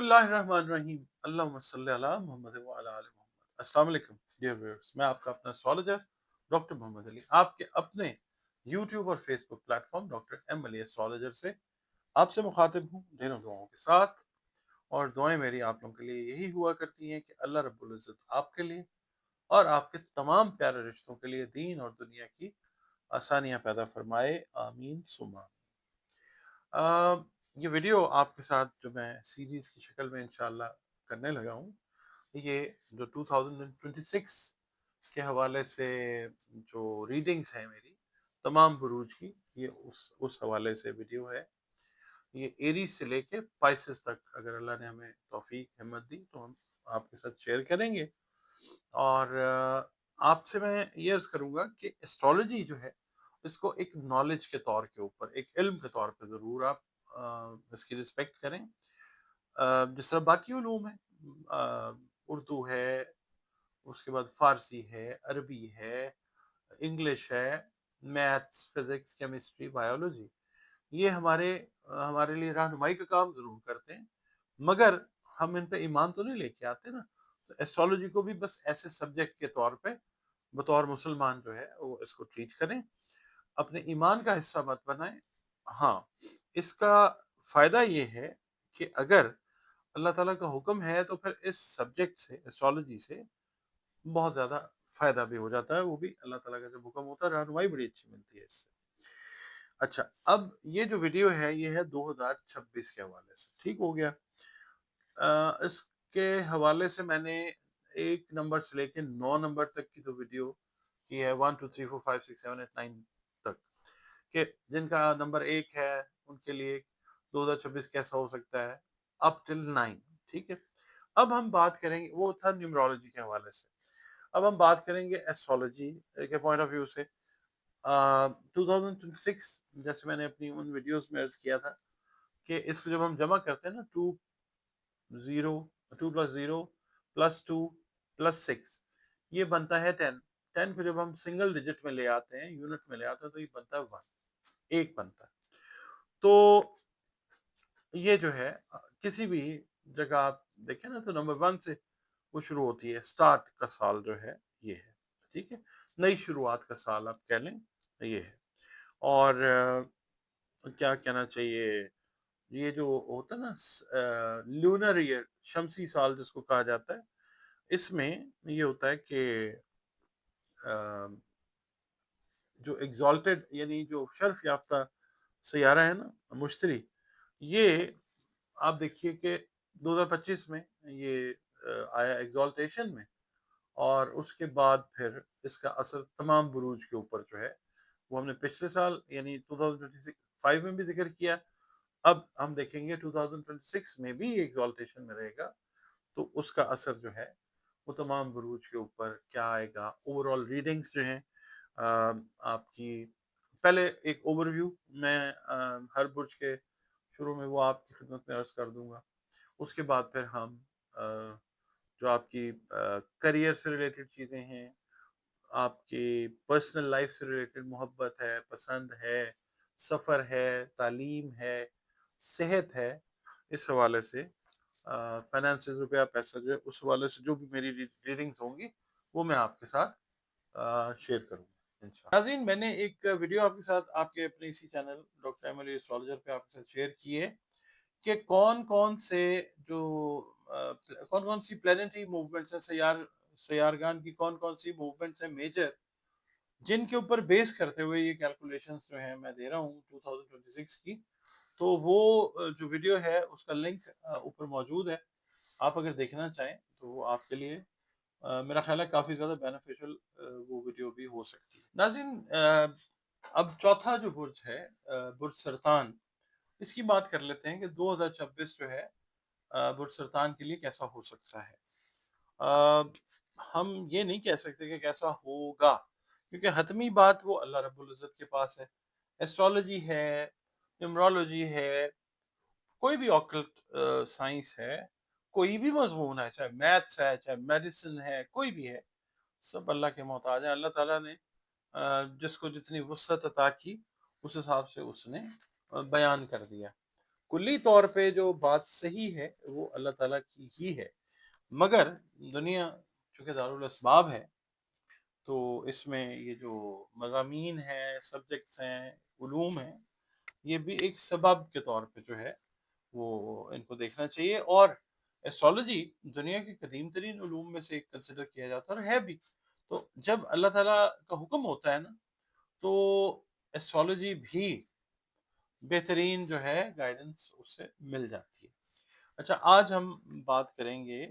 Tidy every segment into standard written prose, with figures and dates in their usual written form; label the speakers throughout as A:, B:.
A: बिस्मिल्लाहिर्रहमानिर्रहीम अल्लाहुम्मा सल्ली अला मुहम्मद व अला आलि मोहम्मद। अस्सलाम वालेकुम डियर व्यूअर्स, मैं आपका अपना एस्ट्रोलॉजर डॉक्टर मोहम्मद अली आपके अपने यूट्यूब और Facebook platform doctor M Ali astrologer से आपसे मुखातिब हूँ ढेरों दुआओं के साथ। और दुआएं मेरी आप लोगों के लिए यही हुआ करती हैं कि अल्लाह रब्बुल इज्जत आपके लिए और आपके तमाम प्यारे रिश्तों के लिए दीन और दुनिया की आसानियां पैदा फरमाए, आमीन सुमा। अ, ये वीडियो आपके साथ जो मैं सीरीज की शक्ल में इंशाल्लाह करने लगा हूँ, ये जो 2026 के हवाले से जो रीडिंग्स हैं मेरी तमाम बुरूज की, ये उस हवाले से वीडियो है। ये एरीज से लेके पाइसेस तक अगर अल्लाह ने हमें तौफीक हिम्मत दी तो हम आपके साथ शेयर करेंगे। और आपसे मैं ये अर्ज करूंगा कि एस्ट्रोलॉजी जो है इसको एक नॉलेज के तौर के ऊपर, एक इल्म के तौर पे ज़रूर आप इसकी रिस्पेक्ट करें। जिस तरह बाकी उलूम है, उर्दू है, उसके बाद फ़ारसी है, अरबी है, इंग्लिश है, मैथ्स, फिज़िक्स, केमिस्ट्री, बायोलॉजी, ये हमारे लिए रहनुमाई का काम ज़रूर करते हैं, मगर हम इन पे ईमान तो नहीं लेके आते ना। तो एस्ट्रोलॉजी को भी बस ऐसे सब्जेक्ट के तौर पे बतौर मुसलमान जो है वो इसको ट्रीट करें, अपने ईमान का हिस्सा मत बनाएं। हाँ, इसका फ़ायदा ये है कि अगर अल्लाह ताला का हुक्म है तो फिर इस सब्जेक्ट से, एस्ट्रोलॉजी से बहुत ज़्यादा फ़ायदा भी हो जाता है, वो भी अल्लाह ताला का जब हुक्म होता है, रहनुमाई बड़ी अच्छी मिलती है इससे। अच्छा, अब ये जो वीडियो है ये है 2026 के हवाले से, ठीक हो गया। इसके हवाले से मैंने 1 नंबर से लेके 9 नंबर तक की जो वीडियो की है, 1 2 3 4 5 6 7 8 9 तक के, जिनका नंबर 1 है उनके लिए 2026 कैसा हो सकता है, अप टिल 9, ठीक है। अब हम बात करेंगे, वो था न्यूमरोलॉजी के हवाले से। अब हम बात करेंगे एस्ट्रोलॉजी के पॉइंट ऑफ व्यू से। 2026, जैसे मैंने अपनी उन वीडियोस में अर्ज किया था कि इसको जब हम जमा करते हैं ना, 0 2 प्लस 0 प्लस 2 प्लस 6, ये बनता है 10। 10 को जब हम सिंगल डिजिट में ले आते हैं, यूनिट में ले आते हैं, तो ये बनता है 1, एक बनता है। तो ये जो है किसी भी जगह आप देखें ना तो नंबर 1 से वो शुरू होती है, स्टार्ट का साल जो है ये है, ठीक है। नई शुरुआत का साल आप कह लें, ये है। और क्या कहना चाहिए, ये जो होता है ना लूनर ईयर, शमसी साल जिसको कहा जाता है, इसमें ये होता है कि अ, जो एग्जॉल्टेड यानी जो शर्फ याफ्ता सैयारा है ना, मुश्तरी, ये आप देखिए कि 2025 में ये आया एग्जॉल्टेशन में, और उसके बाद फिर इसका असर तमाम बुरूज के ऊपर जो है वो हमने पिछले साल यानी 2025 में भी जिक्र किया। अब हम देखेंगे 2026 में भी एग्जॉल्टेशन में रहेगा, तो उसका असर जो है वो तमाम बुरूज के ऊपर क्या आएगा। ओवरऑल रीडिंग्स जो हैं आपकी, पहले एक ओवरव्यू मैं हर बुर्ज के शुरू में वो आपकी खिदमत में अर्ज कर दूंगा। उसके बाद फिर हम जो आपकी करियर से रिलेटेड चीज़ें हैं, आपकी पर्सनल लाइफ से रिलेटेड मोहब्बत है, पसंद है, सफ़र है, तालीम है, सेहत है, इस हवाले से फाइनेंसेस, रुपया पैसा जो है उस हवाले से जो भी मेरी रीडिंग्स होंगी वो मैं आपके साथ शेयर करूंगा इंशाल्लाह। नाज़रीन, मैंने एक वीडियो आपके साथ आपके अपने इसी चैनल डॉक्टर एमएल एस्ट्रोलॉजर पे आपके साथ शेयर की है कि कौन कौन से जो कौन कौन सी प्लेनेटरी मूवमेंट्स हैं, सयारगान की कौन कौन सी मूवमेंट्स हैं मेजर, जिनके ऊपर बेस करते हुए ये कैलकुलेशंस जो है मैं दे रहा हूँ 2026 की। तो वो जो वीडियो है उसका लिंक ऊपर मौजूद है, आप अगर देखना चाहें तो वो आपके लिए मेरा ख्याल है काफ़ी ज़्यादा बेनिफिशियल वो वीडियो भी हो सकती है। नाज़रीन, अब चौथा जो बुर्ज है, बुर्ज सरतान, इसकी बात कर लेते हैं कि 2026 जो है बुर्ज सरतान के लिए कैसा हो सकता है। अ, हम ये नहीं कह सकते कि कैसा होगा, क्योंकि हतमी बात वो अल्लाह रब्बुल इज़्ज़त के पास है। एस्ट्रोलॉजी है, न्यूमरोलॉजी है, कोई भी ऑकल्ट साइंस है, कोई भी मज़मून है, चाहे मैथ्स है, चाहे मेडिसिन है, कोई भी है, सब अल्लाह के मोहताज हैं। अल्लाह ताला ने जिसको जितनी वुसअत अता की, उस हिसाब से उसने बयान कर दिया। کلی طور پہ جو بات صحیح ہے وہ اللہ تعالیٰ کی ہی ہے، مگر دنیا چونکہ دارالاسباب ہے تو اس میں یہ جو مضامین ہیں، سبجیکٹس ہیں، علوم ہیں، یہ بھی ایک سبب کے طور پہ جو ہے وہ ان کو دیکھنا چاہیے۔ اور ایسٹرالوجی دنیا کے قدیم ترین علوم میں سے ایک کنسیڈر کیا جاتا ہے اور ہے بھی۔ تو جب اللہ تعالیٰ کا حکم ہوتا ہے نا تو ایسٹرالوجی بھی بہترین جو ہے گائیڈنس اس سے مل جاتی ہے۔ اچھا، آج ہم بات کریں گے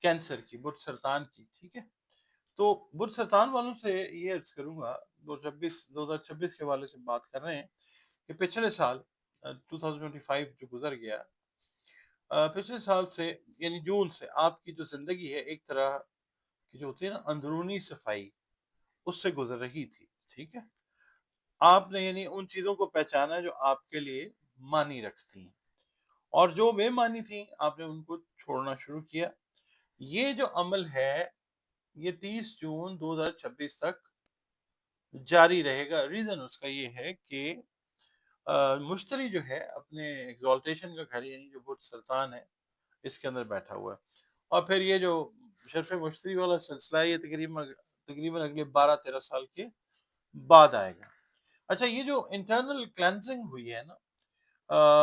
A: کینسر کی، برج سرطان کی، ٹھیک ہے؟ تو برج سرطان والوں سے یہ عرض کروں گا، 2026 کے حوالے سے بات کر رہے ہیں کہ پچھلے سال 2025 جو گزر گیا، پچھلے سال سے یعنی جون سے آپ کی جو زندگی ہے ایک طرح کی جو ہوتی ہے نا اندرونی صفائی، اس سے گزر رہی تھی، ٹھیک ہے؟ آپ نے یعنی ان چیزوں کو پہچانا جو آپ کے لیے معنی رکھتی ہیں، اور جو بے معنی تھیں آپ نے ان کو چھوڑنا شروع کیا۔ یہ جو عمل ہے یہ 30 جون 2026 تک جاری رہے گا۔ ریزن اس کا یہ ہے کہ مشتری جو ہے اپنے ایگزالٹیشن کا گھر یعنی جو برج سرطان ہے اس کے اندر بیٹھا ہوا ہے، اور پھر یہ جو شرف مشتری والا سلسلہ ہے یہ تقریباً اگلے 12-13 سال کے بعد آئے گا۔ اچھا، یہ جو انٹرنل کلینزنگ ہوئی ہے نا،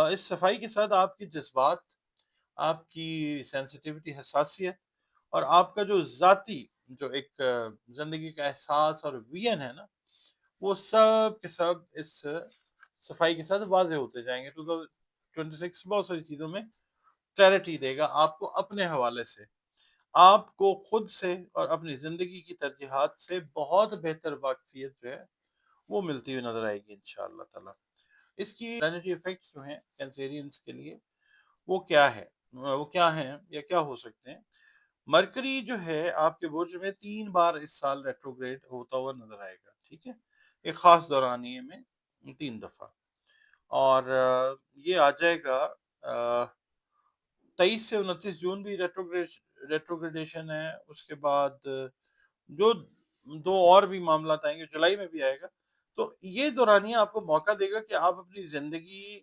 A: اس صفائی کے ساتھ آپ کے جذبات، آپ کی سینسٹیوٹی، حساسیت، اور آپ کا جو ذاتی جو ایک زندگی کا احساس اور ویژن ہے نا، وہ سب کے سب اس صفائی کے ساتھ واضح ہوتے جائیں گے۔ 2026 بہت ساری چیزوں میں کلیرٹی دے گا آپ کو اپنے حوالے سے، آپ کو خود سے اور اپنی زندگی کی ترجیحات سے بہت بہتر واقفیت جو ہے وہ ملتی ہوئی نظر آئے گی انشاءاللہ تعالی۔ اس کی پلانٹری ایفیکٹس جو ہیں کینسیرینز کے لیے وہ کیا ہے، وہ کیا ہیں یا کیا ہو سکتے ہیں؟ مرکری جو ہے آپ کے برج میں 3 بار اس سال ریٹروگریڈ ہوتا ہوا نظر آئے گا، ٹھیک ہے؟ ایک خاص دورانیے میں 3 دفعہ، اور یہ آ جائے گا 23 سے 29 جون بھی ریٹروگریڈیشن ہے۔ اس کے بعد جو 2 اور بھی معاملات آئیں گے، جولائی میں بھی آئے گا۔ تو یہ دورانیہ آپ کو موقع دے گا کہ آپ اپنی زندگی،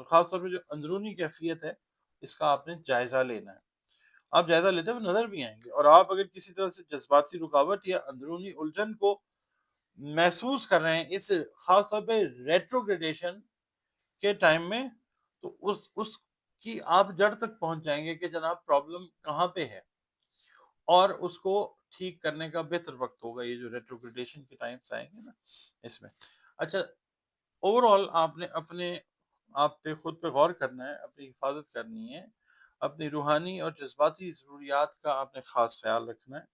A: خاص طور پہ جو اندرونی کیفیت ہے اس کا آپ نے جائزہ لینا ہے۔ آپ جائزہ لیتے ہوئے نظر بھی آئیں گے، اور آپ اگر کسی طرح سے جذباتی رکاوٹ یا اندرونی الجھن کو محسوس کر رہے ہیں اس خاص طور پہ ریٹروگریڈیشن کے ٹائم میں، تو اس کی آپ جڑ تک پہنچ جائیں گے کہ جناب پرابلم کہاں پہ ہے، اور اس کو ٹھیک کرنے کا بہتر وقت ہوگا یہ جو ریٹروگریڈیشن کے ٹائمز آئیں گے نا اس میں۔ اچھا، اوور آل آپ نے آپ پہ خود پہ غور کرنا ہے، اپنی حفاظت کرنی ہے، اپنی روحانی اور جذباتی ضروریات کا آپ نے خاص خیال رکھنا ہے۔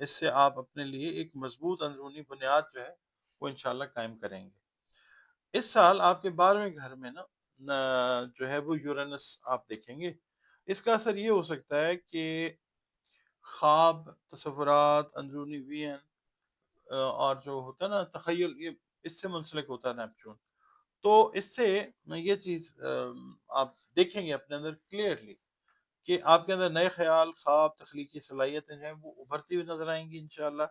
A: اس سے آپ اپنے لیے ایک مضبوط اندرونی بنیاد جو ہے وہ انشاءاللہ قائم کریں گے۔ اس سال آپ کے 12ویں گھر میں نا جو ہے وہ یورینس آپ دیکھیں گے۔ اس کا اثر یہ ہو سکتا ہے کہ خواب، تصورات، اندرونی وین، اور جو ہوتا ہے نا تخیل، یہ اس سے منسلک ہوتا ہے نیپچون۔ تو اس سے یہ چیز آپ دیکھیں گے اپنے اندر کلیئرلی کہ آپ کے اندر نئے خیال، خواب، تخلیقی صلاحیتیں جو ہیں وہ ابھرتی ہوئی نظر آئیں گی انشاءاللہ۔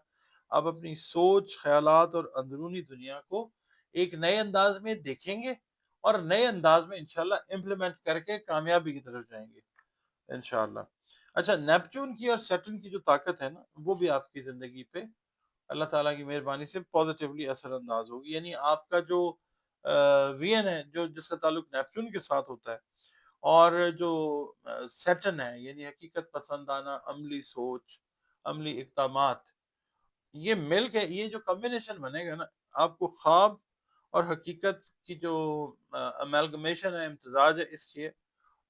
A: آپ اپنی سوچ، خیالات اور اندرونی دنیا کو ایک نئے انداز میں دیکھیں گے، اور نئے انداز میں انشاءاللہ امپلیمنٹ کر کے کامیابی کی طرف جائیں گے انشاءاللہ۔ اچھا، نیپچون کی اور سیٹرن کی جو طاقت ہے نا وہ بھی آپ کی زندگی پہ اللہ تعالیٰ کی مہربانی سے پازیٹیولی اثر انداز ہوگی۔ یعنی آپ کا جو وین ہے جو جس کا تعلق نیپچون کے ساتھ ہوتا ہے، اور جو سیٹرن ہے یعنی حقیقت پسندانہ عملی سوچ، عملی اقدامات، یہ مل کے یہ جو کمبینیشن بنے گا نا، آپ کو خواب اور حقیقت کی جو امیلگمیشن ہے، امتزاج ہے،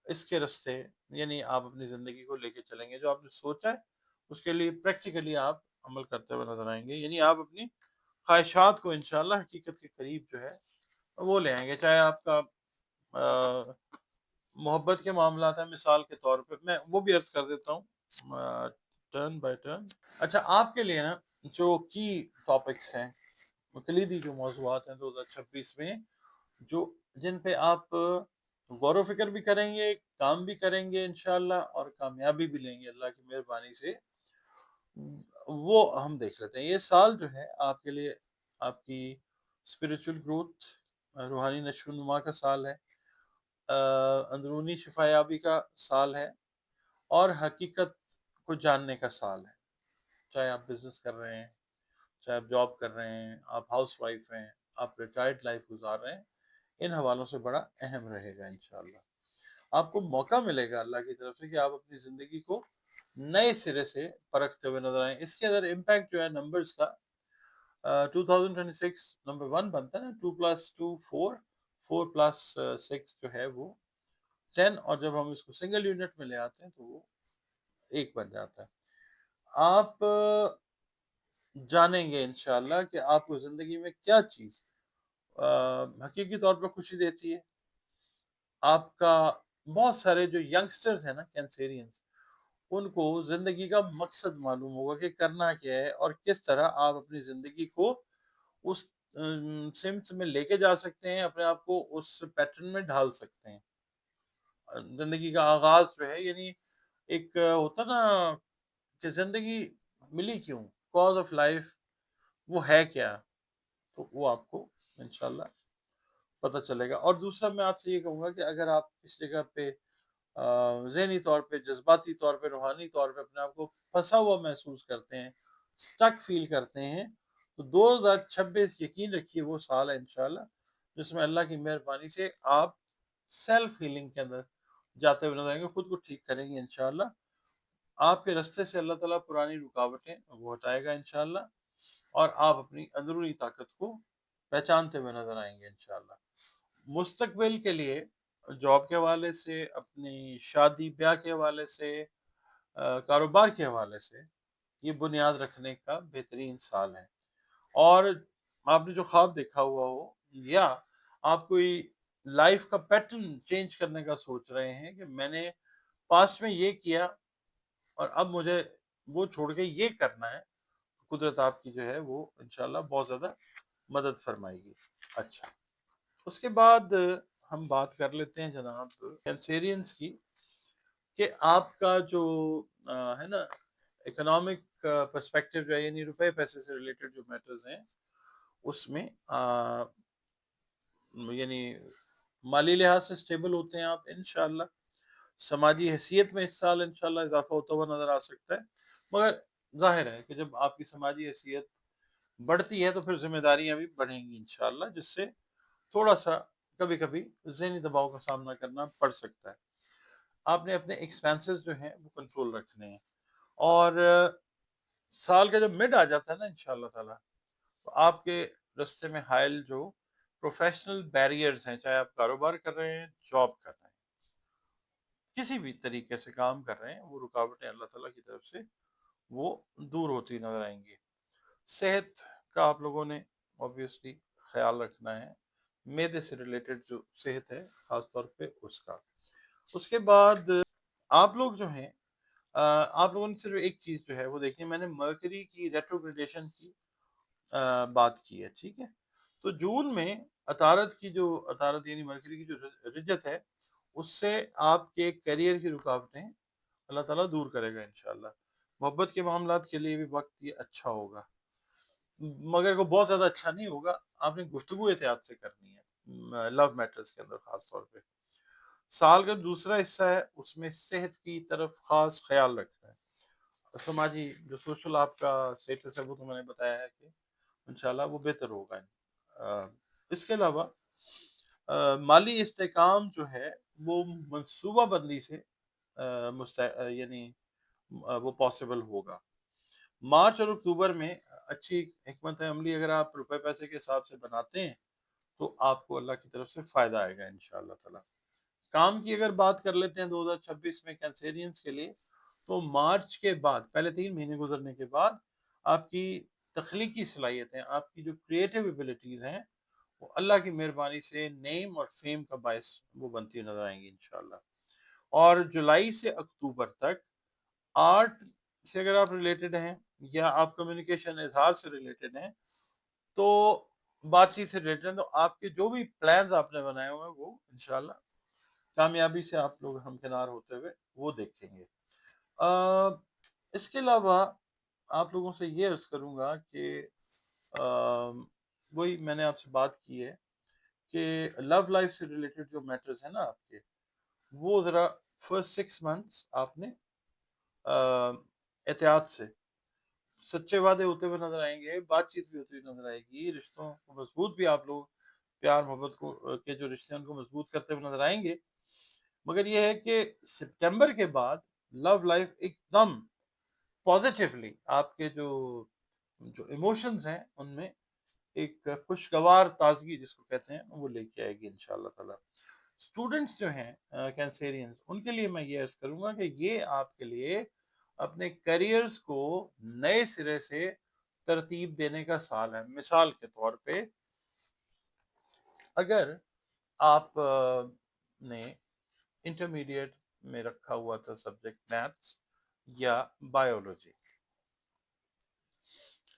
A: اس کے رستے یعنی آپ اپنی زندگی کو لے کے چلیں گے۔ جو آپ نے سوچا ہے اس کے لیے پریکٹیکلی آپ عمل کرتے ہوئے نظر آئیں گے، یعنی آپ اپنی خواہشات کو انشاءاللہ حقیقت کے قریب جو ہے وہ لے آئیں گے۔ چاہے آپ کا محبت کے معاملات ہیں، مثال کے طور پہ میں وہ بھی عرض کر دیتا ہوں ٹرن بائی ٹرن۔ اچھا، آپ کے لیے نا جو کی ٹاپکس ہیں، کلیدی جو موضوعات ہیں 2026 میں، جن پہ آپ غور و فکر بھی کریں گے، کام بھی کریں گے انشاءاللہ، اور کامیابی بھی لیں گے اللہ کی مہربانی سے، وہ ہم دیکھ لیتے ہیں۔ یہ سال جو ہے آپ کے لیے آپ کی اسپرچل گروتھ रूहानी नशोनुमा का साल है, अंदरूनी शिफायाबी का साल है, और हकीकत को जानने का साल है। चाहे आप बिजनेस कर रहे हैं, चाहे आप जॉब कर रहे हैं, आप हाउस वाइफ हैं, आप रिटायर्ड लाइफ गुजार रहे हैं, इन हवालों से बड़ा अहम रहेगा इंशाल्लाह। आपको मौका मिलेगा अल्लाह की तरफ से कि आप अपनी ज़िंदगी को नए सिरे से परखते हुए नजर आए। इसके अंदर इम्पैक्ट जो है नंबर्स का, 2026 नंबर 1 बनता है ना, 2+2 4, 4+6 जो है वो 10, और जब हम इसको सिंगल यूनिट में ले आते हैं तो वो 1 बन जाता है। आप जानेंगे इंशाल्लाह कि आपको ज़िंदगी में क्या चीज़ हकीकी तौर पर खुशी देती है। आपका बहुत सारे जो यंगस्टर्स हैं ना, कैंसेरियंस, उनको ज़िंदगी का मकसद मालूम होगा कि करना क्या है और किस तरह आप अपनी ज़िंदगी को उस सिम्त में लेके जा सकते हैं, अपने आप को उस पैटर्न में ढाल सकते हैं। ज़िंदगी का आगाज़ जो है, यानी एक होता ना कि ज़िंदगी मिली क्यों? कॉज़ ऑफ लाइफ़ वो है क्या? तो वो आपको इंशाल्लाह पता चलेगा। और दूसरा मैं आपसे ये कहूँगा कि अगर आप इस जगह पे ज़हनी तौर पे, जज़्बाती तौर पे, रूहानी तौर पे अपने आप को फँसा हुआ महसूस करते हैं, स्टक फ़ील करते हैं, तो 2026 यकीन रखिए वो साल है इंशाल्लाह, जिसमें अल्लाह की मेहरबानी से आप सेल्फ हीलिंग के अंदर जाते हुए नज़र आएँगे, खुद को ठीक करेंगे इंशाल्लाह। आपके रास्ते से अल्लाह ताला पुरानी रुकावटें वो हटाएगा इंशाल्लाह, और आप अपनी अंदरूनी ताकत को पहचानते हुए नज़र आएँगे इंशाल्लाह। मुस्तकबिल के लिए जॉब के हवाले से, अपनी शादी-ब्याह के हवाले से, कारोबार के हवाले से, ये बुनियाद रखने का बेहतरीन साल है। और आपने जो ख्वाब देखा हुआ हो, या आप कोई लाइफ का पैटर्न चेंज करने का सोच रहे हैं कि मैंने पास्ट में ये किया और अब मुझे वो छोड़ के ये करना है, कुदरत आपकी जो है वो इंशाल्लाह बहुत ज़्यादा मदद फरमाएगी। अच्छा, उसके बाद हम बात कर लेते हैं जनाब कैंसेरियंस की, कि आपका जो है ना इकोनॉमिक पर्सपेक्टिव जो है, यानी रुपए पैसे से रिलेटेड जो मैटर्स हैं, उसमें यानी माली लिहाज से स्टेबल होते हैं आप इंशाल्लाह। समाजी हैसियत में इस साल इंशाल्लाह इजाफा होता हुआ नजर आ सकता है, मगर जाहिर है कि जब आपकी समाजी हैसियत बढ़ती है तो फिर जिम्मेदारियां भी बढ़ेंगी इंशाल्लाह, जिससे थोड़ा सा कभी कभी ज़हनी दबाव का सामना करना पड़ सकता है। आपने अपने एक्सपेंसेस जो हैं वो कंट्रोल रखने हैं, और साल का जब मिड आ जाता है ना इंशाल्लाह ताला, तो आपके रास्ते में हायल जो प्रोफेशनल बैरियर्स हैं, चाहे आप कारोबार कर रहे हैं, जॉब कर रहे हैं, किसी भी तरीके से काम कर रहे हैं, वो रुकावटें अल्लाह ताला की तरफ से वो दूर होती नजर आएंगी। सेहत का आप लोगों ने ऑब्वियसली ख्याल रखना है, मैदे से रिलेटेड जो सेहत है खास तौर पे उसका। उसके बाद आप लोग जो हैं, आप लोगों ने सिर्फ एक चीज जो है वो देखिए, मैंने मर्करी की रेट्रोग्रेडेशन की बात की है, ठीक है। तो जून में अतारत की जो अतारत यानी मरकरी की जो रिजत है, उससे आपके करियर की रुकावटें अल्लाह ताला दूर करेगा इंशाल्लाह। मोहब्बत के मामलात के लिए भी वक्त ये अच्छा होगा, मगर को बहुत ज्यादा अच्छा नहीं होगा। आपने गुफ्तगू एहतियात से करनी है लव मैटर्स के अंदर खास तौर पे। साल का दूसरा हिस्सा है, उसमें सेहत की तरफ खास ख्याल रखना है। समाजी जो सोशल आपका स्टेटस है वो तो मैंने बताया है कि इंशाल्लाह वो बेहतर होगा। इसके अलावा माली इस्तेकाम जो है वो मंसूबा बंदी से यानी वो पॉसिबल होगा। मार्च और अक्टूबर में अच्छी हिकमत अमली अगर आप रुपए पैसे के हिसाब से बनाते हैं, तो आपको अल्लाह की तरफ से फायदा आएगा इंशाअल्लाह ताला। काम की अगर बात कर लेते हैं 2026 में कैंसेरियंस के लिए, तो मार्च के बाद पहले 3 महीने गुजरने के बाद आपकी तख्लीकी सलाहियतें, आपकी जो क्रिएटिव एबिलिटीज़ हैं, वो अल्लाह की मेहरबानी से नेम और फेम का बायस वो बनती नजर आएंगी इंशाल्लाह। और जुलाई से अक्टूबर तक आर्ट से अगर आप रिलेटेड हैं, या आप कम्युनिकेशन इजहार से रिलेटेड हैं, तो बातचीत से रिलेटेड हैं, तो आपके जो भी प्लान्स आपने बनाए हुए हैं वो इंशाल्लाह कामयाबी से आप लोग हमकिनार होते हुए वो देखेंगे। इसके अलावा आप लोगों से ये अर्ज करूंगा कि वही मैंने आपसे बात की है کہ لو لائف سے ریلیٹڈ جو میٹرز ہیں نا آپ کے، وہ ذرا فرسٹ 6 منتھس آپ نے احتیاط سے، سچے وعدے ہوتے ہوئے نظر آئیں گے، بات چیت بھی ہوتی ہوئی نظر آئے گی، رشتوں کو مضبوط بھی آپ لوگ پیار محبت کو کے جو رشتے ہیں ان کو مضبوط کرتے ہوئے نظر آئیں گے، مگر یہ ہے کہ سپٹمبر کے بعد لو لائف ایک دم پازیٹیولی آپ کے جو ایموشنز ہیں ان میں ایک خوشگوار تازگی جس کو کہتے ہیں وہ لے کے آئے گی انشاءاللہ تعالی۔ اسٹوڈنٹس جو ہیں کینسیرینز، ان کے لیے میں یہ عرض کروں گا کہ یہ آپ کے لیے اپنے کیریئرز کو نئے سرے سے ترتیب دینے کا سال ہے۔ مثال کے طور پہ اگر آپ نے انٹرمیڈیٹ میں رکھا ہوا تھا سبجیکٹ میتھس یا بایولوجی،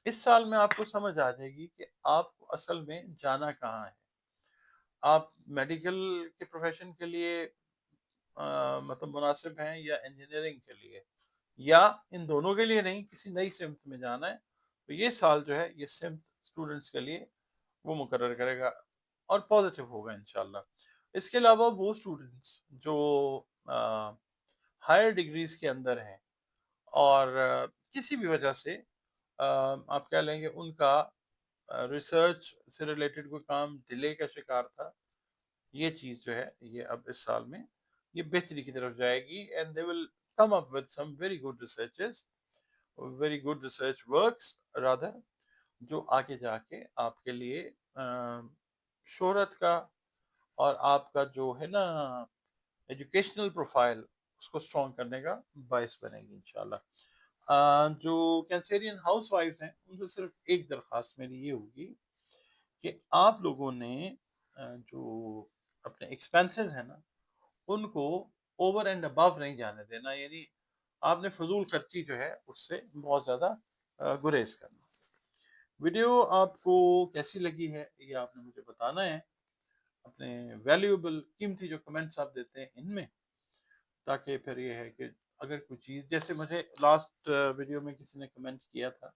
A: اس سال میں آپ کو سمجھ آ جائے گی کہ آپ کو اصل میں جانا کہاں ہے۔ آپ میڈیکل کے پروفیشن کے لیے مطلب مناسب ہیں یا انجینئرنگ کے لیے، یا ان دونوں کے لیے نہیں، کسی نئی سمت میں جانا ہے، تو یہ سال جو ہے یہ سمت اسٹوڈنٹس کے لیے وہ مقرر کرے گا اور پازیٹیو ہوگا انشاءاللہ۔ اس کے علاوہ وہ اسٹوڈنٹس جو ہائر ڈگریز کے اندر ہیں اور کسی بھی وجہ سے آپ کہہ لیں گے ان کا ریسرچ سے ریلیٹڈ کوئی کام ڈیلے کا شکار تھا، یہ چیز جو ہے یہ اب اس سال میں یہ بہتری کی طرف جائے گی، and they will come up with some very good researches, very good research works rather, جو آگے جا کے آپ کے لیے شہرت کا اور آپ کا جو ہے نا ایجوکیشنل پروفائل اس کو اسٹرانگ کرنے کا باعث بنے گی انشاءاللہ۔ جو کینسیرین ہاؤس وائفز ہیں ان سے صرف ایک درخواست میری یہ ہوگی کہ آپ لوگوں نے جو اپنے ایکسپینسز ہیں نا ان کو اوور اینڈ ابو نہیں جانے دینا، یعنی آپ نے فضول خرچی جو ہے اس سے بہت زیادہ گریز کرنا۔ ویڈیو آپ کو کیسی لگی ہے یہ آپ نے مجھے بتانا ہے اپنے ویلیوبل قیمتی جو کمنٹس آپ دیتے ہیں ان میں، تاکہ پھر یہ ہے کہ اگر کوئی چیز جیسے مجھے لاسٹ ویڈیو میں کسی نے کمنٹ کیا تھا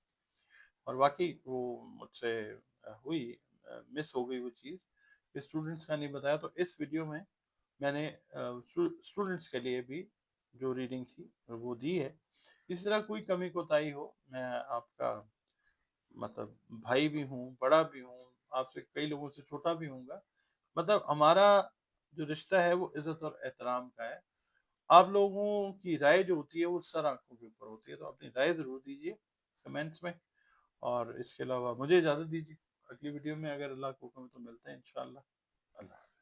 A: اور واقعی وہ مجھ سے ہوئی مس ہو گئی وہ چیز کہ اسٹوڈنٹس کا نہیں بتایا، تو اس ویڈیو میں میں نے اسٹوڈنٹس کے لیے بھی جو ریڈنگ تھی وہ دی ہے۔ اسی طرح کوئی کمی کوتاہی ہو، میں آپ کا مطلب بھائی بھی ہوں، بڑا بھی ہوں، آپ سے کئی لوگوں سے چھوٹا بھی ہوں گا، مطلب ہمارا جو رشتہ ہے وہ عزت اور احترام کا ہے۔ آپ لوگوں کی رائے جو ہوتی ہے وہ سر آنکھوں کے اوپر ہوتی ہے، تو اپنی رائے ضرور دیجیے کمنٹس میں، اور اس کے علاوہ مجھے اجازت دیجیے، اگلی ویڈیو میں اگر اللہ کو حکم ہے تو ملتے ہیں انشاءاللہ۔ اللہ حافظ۔